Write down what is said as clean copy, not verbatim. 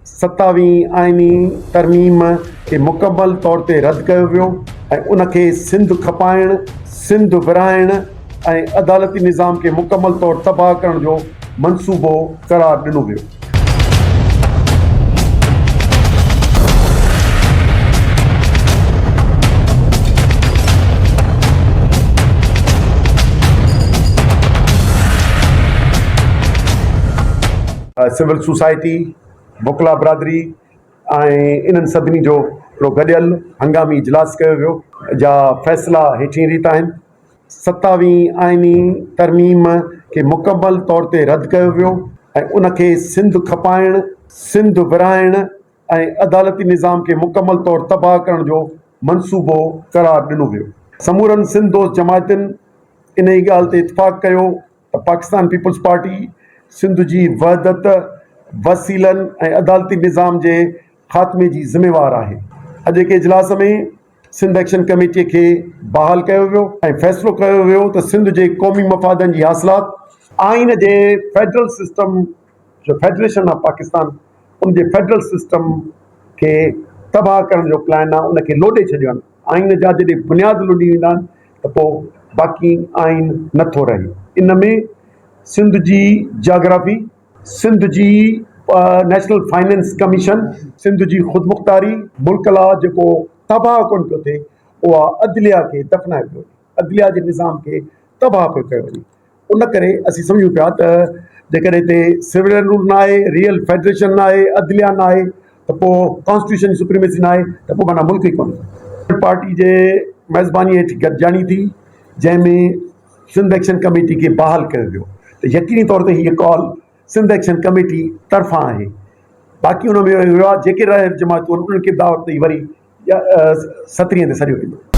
27वीं आइनी तरमीम खे मुकमल तौर ते रद्द कयो वियो ऐं उनखे सिंध खपाइण, सिंध विराइण ऐं अदालती निज़ाम खे मुकमल तौर तबाह करण जो मंसूबो क़रार ॾिनो वियो। सिविल सोसाइटी, वकला बिरादरी ऐं इन्हनि सभिनी जो हिकिड़ो गॾियल हंगामी इजलास कयो वियो, जा फ़ैसिला हेठिहीं रीत आहिनि। 27वीं आइनी तरमीम खे मुकमल तौर ते रद्द कयो वियो ऐं उनखे सिंध खपाइण, सिंध विराइण ऐं अदालती निज़ाम खे मुकमल तौर तबाह करण जो मंसूबो क़रार ॾिनो वियो। समूरनि सिंध दोस्त जमायतुनि इन ई ॻाल्हि ते इतफ़ाक़ कयो त पाकिस्तान पीपल्स पार्टी सिंध जी वहदत, वसीलनि ऐं अदालती निज़ाम जे ख़ात्मे जी ज़िम्मेवार आहे। अॼु के इजलास में सिंध एक्शन कमेटीअ खे बहाल कयो वियो ऐं फ़ैसिलो कयो वियो त सिंध जे क़ौमी मफ़ादनि जी हासिलात आइन जे फेडरल सिस्टम जो फेडरेशन ऑफ पाकिस्तान उन जे फेडरल सिस्टम खे तबाह करण जो प्लान आहे, उनखे लोॾे छॾियो आहे। आइन जा जॾहिं बुनियाद लुॾी वेंदा आहिनि त पोइ बाक़ी आइन नथो रहे। इन में सिंध जी जाग्राफी, सिंध जी नेशनल फाइनेंस कमीशन, सिंध जी ख़ुदमुख़्तारी, मुल्क लाइ जेको तबाह कोन पियो थिए, उहा अदलिया खे दफ़नाए पियो, अदलिया जे निज़ाम खे तबाह पियो कयो वञे। उन करे असीं सम्झूं पिया त जेकॾहिं हिते सिविलियन रूल न आहे, रियल फेडरेशन न आहे, अदलिया न आहे, त पोइ कॉन्स्टिट्यूशन सुप्रीमेसी न आहे, त पोइ माना मुल्क ई कोन्हे। पार्टी जे मेज़बानी हेठि गॾिजाणी थी, जंहिंमें सिंध एक्शन कमेटी खे बहाल कयो वियो। त यकीनी तौर ते हीअ कॉल सिंध एक्शन कमेटी तरफ़ां आहे। बाक़ी हुन में वियो आहे जेके रहियल जमातूं आहिनि उन्हनि खे दावत ॾेई वरी 17 ते सॾियो वेंदो।